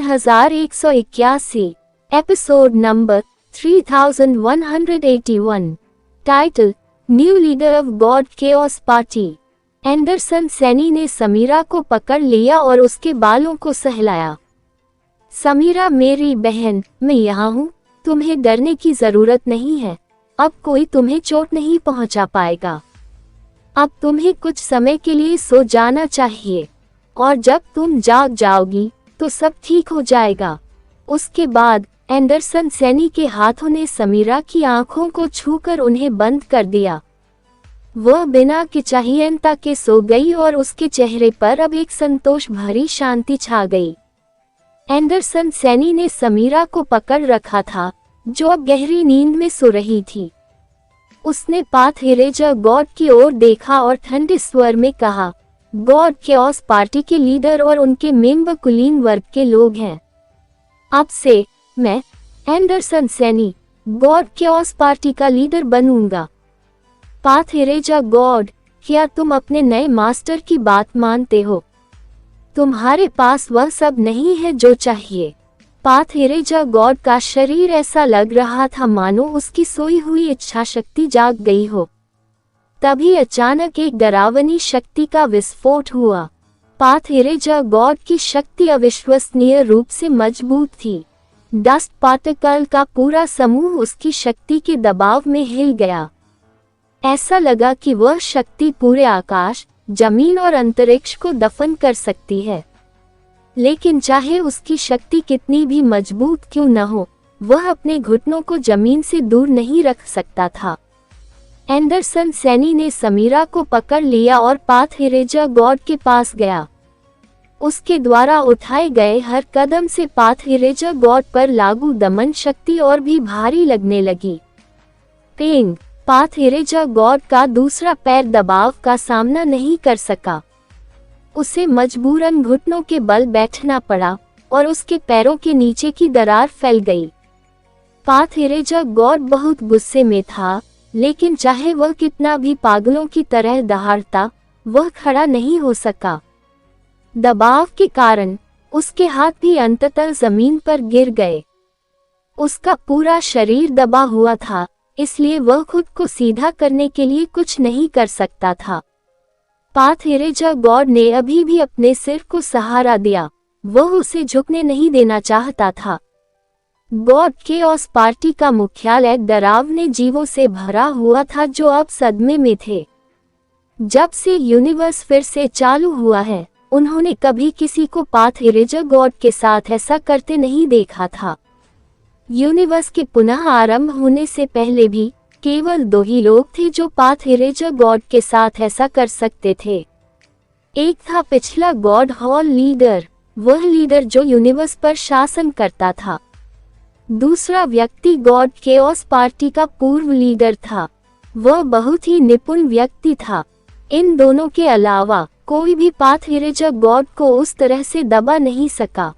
3181, episode number 3181। Title, new leader of God chaos party. Anderson Saini ने समीरा को पकड़ लिया और उसके बालों को सहलाया। समीरा मेरी बहन, मैं यहाँ हूँ, तुम्हें डरने की जरूरत नहीं है। अब कोई तुम्हें चोट नहीं पहुँचा पाएगा। अब तुम्हें कुछ समय के लिए सो जाना चाहिए और जब तुम जाग जाओगी तो सब ठीक हो जाएगा। उसके बाद एंडरसन सैनी के हाथों ने समीरा की आंखों को छूकर उन्हें बंद कर दिया। वह बिना किचहियनता के सो गई और उसके चेहरे पर अब एक संतोष भरी शांति छा गई। एंडरसन सैनी ने समीरा को पकड़ रखा था, जो अब गहरी नींद में सो रही थी। उसने पाथेरेजर गॉड की ओर देखा और ठंडे स्वर में कहा, गॉड केओस पार्टी के लीडर और उनके मेंबर कुलीन वर्ग के लोग हैं। अब से मैं Anderson Saini God chaos party का लीडर बनूंगा। पाथेरेजर गॉड, क्या तुम अपने नए मास्टर की बात मानते हो? तुम्हारे पास वह सब नहीं है जो चाहिए। पाथेरेजर गॉड का शरीर ऐसा लग रहा था मानो उसकी सोई हुई इच्छा शक्ति जाग गई हो। तभी अचानक एक डरावनी शक्ति का विस्फोट हुआ। पाथेरेजर गॉड की शक्ति अविश्वसनीय रूप से मजबूत थी। डस्ट पार्टिकल का पूरा समूह उसकी शक्ति के दबाव में हिल गया। ऐसा लगा कि वह शक्ति पूरे आकाश, जमीन और अंतरिक्ष को दफन कर सकती है। लेकिन चाहे उसकी शक्ति कितनी भी मजबूत क्यों न हो, वह अपने घुटनों को जमीन से दूर नहीं रख सकता था। एंडरसन सैनी ने समीरा को पकड़ लिया और पाथेरेजर गॉड के पास गया। उसके द्वारा उठाए गए हर कदम से पाथेरेजर गॉड पर लागू दमन शक्ति और भी भारी लगने लगी। पेंग, पाथेरेजर गॉड का दूसरा पैर दबाव का सामना नहीं कर सका। उसे मजबूरन घुटनों के बल बैठना पड़ा और उसके पैरों के नीचे की दरार फैल गई। पाथेरेजर गॉड बहुत गुस्से में था, लेकिन चाहे वह कितना भी पागलों की तरह दहाड़ता, वह खड़ा नहीं हो सका। दबाव के कारण उसके हाथ भी अंततः जमीन पर गिर गए। उसका पूरा शरीर दबा हुआ था, इसलिए वह खुद को सीधा करने के लिए कुछ नहीं कर सकता था। पाथेरेजर गॉड ने अभी भी अपने सिर को सहारा दिया। वह उसे झुकने नहीं देना चाहता था। गॉड केओस पार्टी का मुख्यालय डरावने जीवों से भरा हुआ था जो अब सदमे में थे। जब से यूनिवर्स फिर से चालू हुआ है, उन्होंने कभी किसी को पाथेरेजर गॉड के साथ ऐसा करते नहीं देखा था। यूनिवर्स के पुनः आरंभ होने से पहले भी केवल 2 ही लोग थे जो पाथेरेजर गॉड के साथ ऐसा कर सकते थे। एक था पिछला गॉड हॉल लीडर, वह लीडर जो यूनिवर्स पर शासन करता था। दूसरा व्यक्ति गॉड केओस पार्टी का पूर्व लीडर था। वह बहुत ही निपुण व्यक्ति था। इन दोनों के अलावा कोई भी पाथेरेजर गॉड को उस तरह से दबा नहीं सका।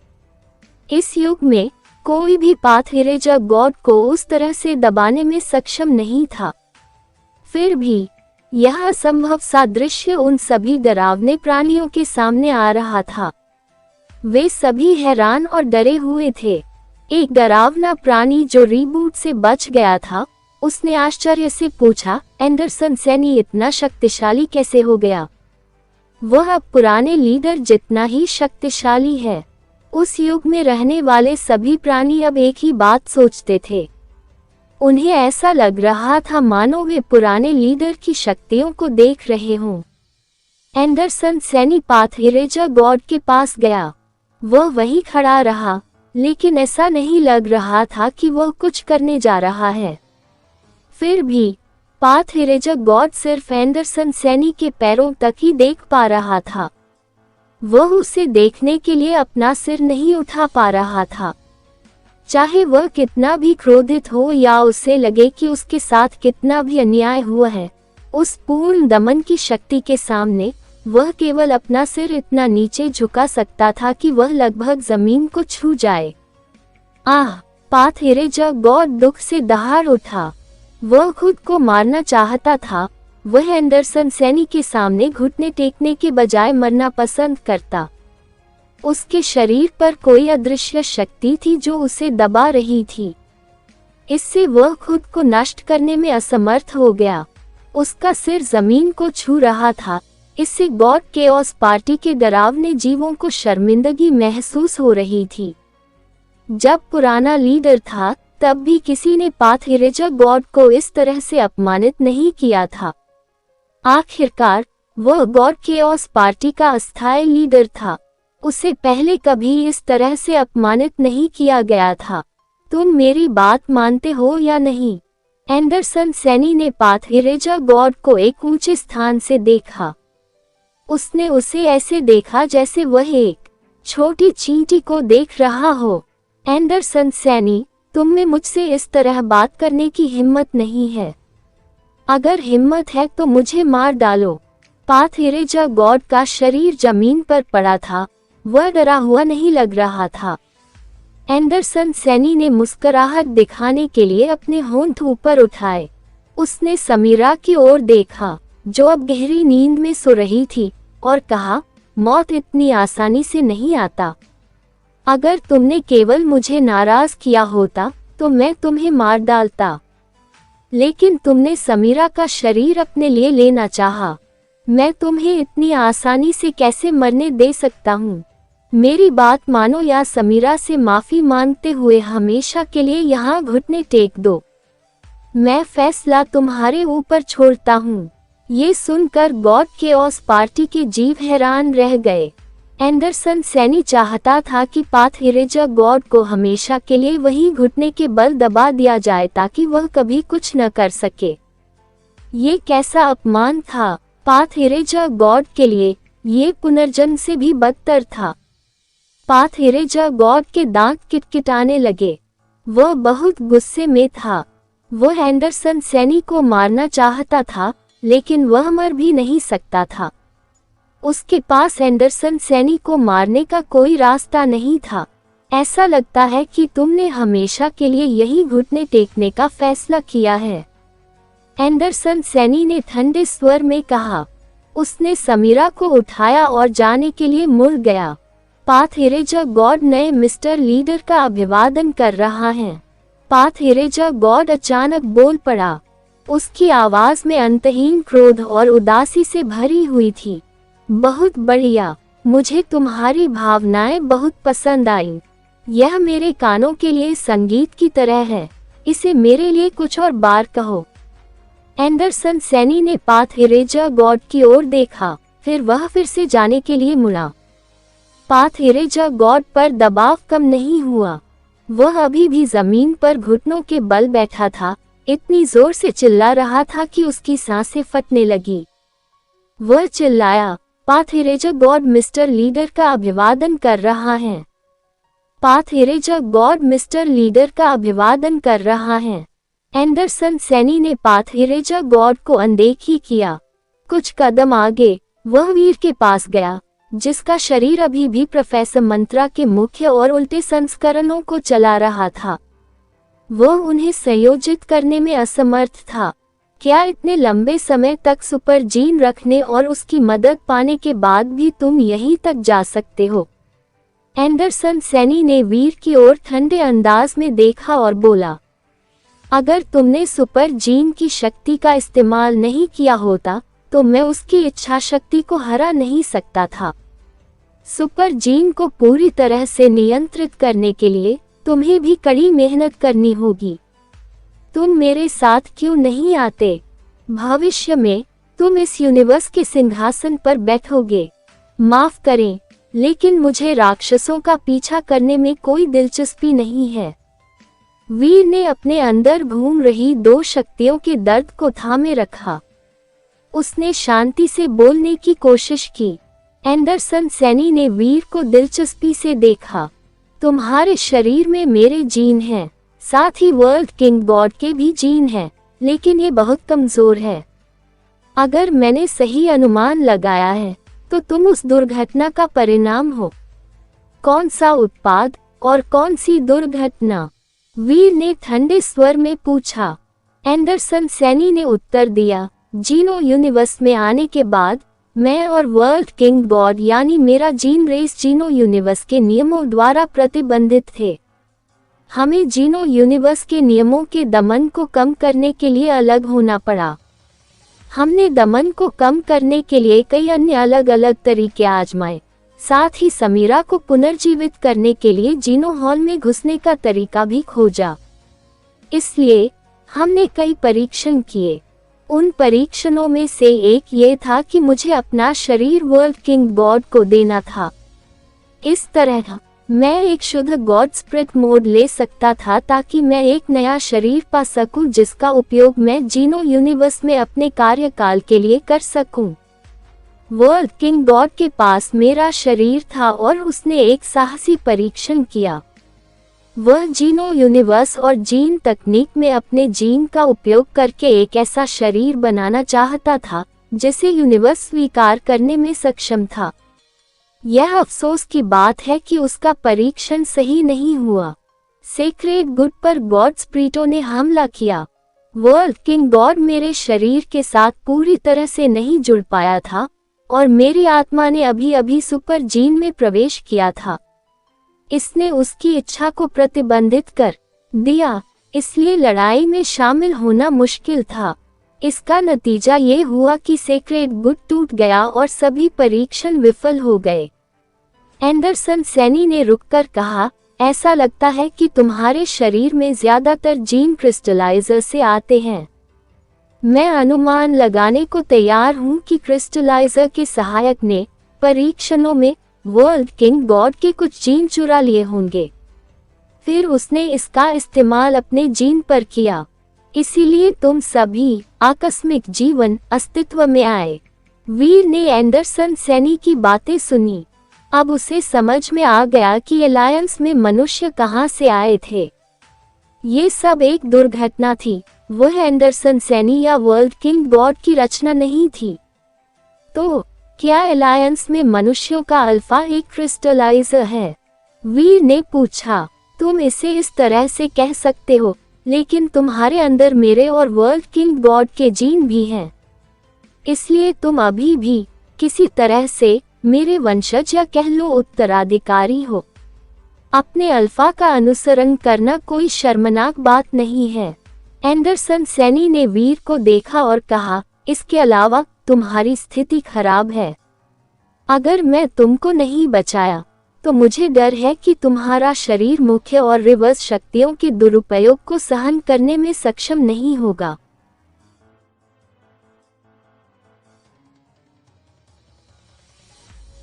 इस युग में कोई भी पाथेरेजर गॉड को उस तरह से दबाने में सक्षम नहीं था। फिर भी यह असंभव सा दृश्य उन सभी डरावने प्राणियों के सामने आ रहा था। वे सभी हैरान और डरे हुए थे। एक डरावना प्राणी जो रीबूट से बच गया था, उसने आश्चर्य से पूछा, एंडरसन सैनी इतना शक्तिशाली कैसे हो गया? वह अब पुराने लीडर जितना ही शक्तिशाली है। उस युग में रहने वाले सभी प्राणी अब एक ही बात सोचते थे। उन्हें ऐसा लग रहा था मानो वे पुराने लीडर की शक्तियों को देख रहे हों। एंडरसन सैनी पाथेरेजर गॉड के पास गया। वह वहीं खड़ा रहा, लेकिन ऐसा नहीं लग रहा था कि वह कुछ करने जा रहा है। फिर भी पाथेरेजर गॉड सिर्फ एंडरसन सैनी के पैरों तक ही देख पा रहा था। वह उसे देखने के लिए अपना सिर नहीं उठा पा रहा था। चाहे वह कितना भी क्रोधित हो या उसे लगे कि उसके साथ कितना भी अन्याय हुआ है, उस पूर्ण दमन की शक्ति के सामने वह केवल अपना सिर इतना नीचे झुका सकता था कि वह लगभग जमीन को छू जाए। पाथेरेजर गॉड दुख से दहाड़ उठा। वह खुद को मारना चाहता था। वह एंडरसन सैनी के सामने घुटने टेकने के बजाय मरना पसंद करता। उसके शरीर पर कोई अदृश्य शक्ति थी जो उसे दबा रही थी। इससे वह खुद को नष्ट करने में असमर्थ हो गया। उसका सिर जमीन को छू रहा था। इससे गॉड केओस पार्टी के डरावने जीवों को शर्मिंदगी महसूस हो रही थी। जब पुराना लीडर था तब भी किसी ने पाथेरेजा गॉड को इस तरह से अपमानित नहीं किया था। आखिरकार वह गॉड केओस पार्टी का अस्थायी लीडर था। उसे पहले कभी इस तरह से अपमानित नहीं किया गया था। तुम मेरी बात मानते हो या नहीं? एंडरसन सैनी ने पाथेरेजा गॉड को एक ऊंचे स्थान से देखा। उसने उसे ऐसे देखा जैसे वह एक छोटी चींटी को देख रहा हो। एंडरसन सैनी, तुम में मुझसे इस तरह बात करने की हिम्मत नहीं है। अगर हिम्मत है तो मुझे मार डालो। पाथेरेजा गॉड का शरीर जमीन पर पड़ा था। वह डरा हुआ नहीं लग रहा था। एंडरसन सैनी ने मुस्कुराहट दिखाने के लिए अपने होंठ ऊपर उठाए। उसने समीरा की ओर देखा जो अब गहरी नींद में सो रही थी और कहा, मौत इतनी आसानी से नहीं आता। अगर तुमने केवल मुझे नाराज किया होता तो मैं तुम्हें मार डालता, लेकिन तुमने समीरा का शरीर अपने लिए लेना चाहा। मैं तुम्हें इतनी आसानी से कैसे मरने दे सकता हूँ? मेरी बात मानो या समीरा से माफी मांगते हुए हमेशा के लिए यहाँ घुटने टेक दो। मैं फैसला तुम्हारे ऊपर छोड़ता हूँ। ये सुनकर गॉड केओस पार्टी के जीव हैरान रह गए। एंडरसन सैनी चाहता था कि पाथेरेजा गॉड को हमेशा के लिए वही घुटने के बल दबा दिया जाए ताकि वह कभी कुछ न कर सके। ये कैसा अपमान था! पाथेरेजा गॉड के लिए ये पुनर्जन्म से भी बदतर था। पाथेरेजा गॉड के दांत किटकिटाने लगे। वह बहुत गुस्से में था। वह एंडरसन सैनी को मारना चाहता था, लेकिन वह मर भी नहीं सकता था। उसके पास एंडरसन सैनी को मारने का कोई रास्ता नहीं था। ऐसा लगता है कि तुमने हमेशा के लिए यही घुटने टेकने का फैसला किया है। एंडरसन सैनी ने ठंडे स्वर में कहा। उसने समीरा को उठाया और जाने के लिए मुड़ गया। पाथेरेजा गॉड नए मिस्टर लीडर का अभिवादन कर रहा है। पाथेरेजा गॉड अचानक बोल पड़ा। उसकी आवाज में अंतहीन क्रोध और उदासी से भरी हुई थी। बहुत बढ़िया, मुझे तुम्हारी भावनाएं बहुत पसंद आई। यह मेरे कानों के लिए संगीत की तरह है। इसे मेरे लिए कुछ और बार कहो। एंडरसन सैनी ने पाथेरेजा गॉड की ओर देखा, फिर वह फिर से जाने के लिए मुड़ा। पाथेरेजा गॉड पर दबाव कम नहीं हुआ। वह अभी भी जमीन पर घुटनों के बल बैठा था, इतनी जोर से चिल्ला रहा था कि उसकी सांसें फटने लगी। वह चिल्लाया, पाथेरेजा गॉड मिस्टर लीडर का अभिवादन कर रहा है। पाथेरेजा गॉड मिस्टर लीडर का अभिवादन कर रहा है। एंडरसन सैनी ने पाथेरेजा गॉड को अनदेखी किया। कुछ कदम आगे वह वीर के पास गया, जिसका शरीर अभी भी प्रोफेसर मंत्रा के मुख्य और उल्टे संस्करणों को चला रहा था। वह उन्हें संयोजित करने में असमर्थ था। क्या इतने लंबे समय तक सुपर जीन रखने और उसकी मदद पाने के बाद भी तुम यहीं तक जा सकते हो? एंडरसन सैनी ने वीर की ओर ठंडे अंदाज में देखा और बोला, अगर तुमने सुपर जीन की शक्ति का इस्तेमाल नहीं किया होता तो मैं उसकी इच्छा शक्ति को हरा नहीं सकता था। सुपर जीन को पूरी तरह से नियंत्रित करने के लिए तुम्हें भी कड़ी मेहनत करनी होगी। तुम मेरे साथ क्यों नहीं आते? भविष्य में तुम इस यूनिवर्स के सिंहासन पर बैठोगे। माफ करें, लेकिन मुझे राक्षसों का पीछा करने में कोई दिलचस्पी नहीं है। वीर ने अपने अंदर घूम रही दो शक्तियों के दर्द को थामे रखा। उसने शांति से बोलने की कोशिश की। एंडरसन सैनी ने वीर को दिलचस्पी से देखा। तुम्हारे शरीर में मेरे जीन हैं, साथ ही वर्ल्ड किंग गॉड के भी जीन हैं, लेकिन ये बहुत कमजोर है। अगर मैंने सही अनुमान लगाया है तो तुम उस दुर्घटना का परिणाम हो। कौन सा उत्पाद और कौन सी दुर्घटना? वीर ने ठंडे स्वर में पूछा। एंडरसन सैनी ने उत्तर दिया, जीनो यूनिवर्स में आने के बाद मैं और वर्ल्ड किंग गॉड यानी मेरा जीन रेस जीनो यूनिवर्स के नियमों द्वारा प्रतिबंधित थे। हमें जीनो यूनिवर्स के नियमों के दमन को कम करने के लिए अलग होना पड़ा। हमने दमन को कम करने के लिए कई अन्य अलग अलग तरीके आजमाए। साथ ही समीरा को पुनर्जीवित करने के लिए जीनो हॉल में घुसने का तरीका भी खोजा। इसलिए हमने कई परीक्षण किए। उन परीक्षणों में से एक ये था कि मुझे अपना शरीर वर्ल्ड किंग गॉड को देना था। इस तरह मैं एक शुद्ध गॉड स्पिरिट मोड ले सकता था ताकि मैं एक नया शरीर पा सकूं जिसका उपयोग मैं जीनो यूनिवर्स में अपने कार्यकाल के लिए कर सकूं। वर्ल्ड किंग गॉड के पास मेरा शरीर था और उसने एक साहसी परीक्षण किया। वह जीनो यूनिवर्स और जीन तकनीक में अपने जीन का उपयोग करके एक ऐसा शरीर बनाना चाहता था जिसे यूनिवर्स स्वीकार करने में सक्षम था। यह अफसोस की बात है कि उसका परीक्षण सही नहीं हुआ। सेक्रेड गुड पर गॉड स्पिरिटों ने हमला किया। वर्ल्ड किंग गॉड मेरे शरीर के साथ पूरी तरह से नहीं जुड़ पाया था और मेरी आत्मा ने अभी अभी सुपर जीन में प्रवेश किया था। इसने उसकी इच्छा को प्रतिबंधित कर दिया, इसलिए लड़ाई में शामिल होना मुश्किल था। इसका नतीजा ये हुआ कि सेक्रेड गुड टूट गया और सभी परीक्षण विफल हो गए। एंडरसन सैनी ने रुककर कहा, ऐसा लगता है कि तुम्हारे शरीर में ज्यादातर जीन क्रिस्टलाइजर से आते हैं। मैं अनुमान लगाने को तैयार हूं कि क्रिस्टलाइजर के सहायक ने परीक्षणों में वर्ल्ड किंग गॉड के कुछ जीन चुरा लिए होंगे। फिर उसने इसका इस्तेमाल अपने जीन पर किया। इसीलिए तुम सभी आकस्मिक जीवन अस्तित्व में आए। वीर ने एंडरसन सैनी की बातें सुनी। अब उसे समझ में आ गया कि अलायंस में मनुष्य कहां से आए थे। ये सब एक दुर्घटना थी। वह एंडरसन सैनी या वर्ल्ड किंग गॉड की रचना नहीं थी। तो क्या अलायंस में मनुष्यों का अल्फा एक क्रिस्टलाइजर है? वीर ने पूछा। तुम इसे इस तरह से कह सकते हो, लेकिन तुम्हारे अंदर मेरे और वर्ल्ड किंग गॉड के जीन भी हैं। इसलिए तुम अभी भी किसी तरह से मेरे वंशज या कह लो उत्तराधिकारी हो। अपने अल्फा का अनुसरण करना कोई शर्मनाक बात नहीं है। एंडरसन सैनी ने वीर को देखा और कहा, इसके अलावा तुम्हारी स्थिति खराब है। अगर मैं तुमको नहीं बचाया तो मुझे डर है कि तुम्हारा शरीर मुख्य और रिवर्स शक्तियों के दुरुपयोग को सहन करने में सक्षम नहीं होगा।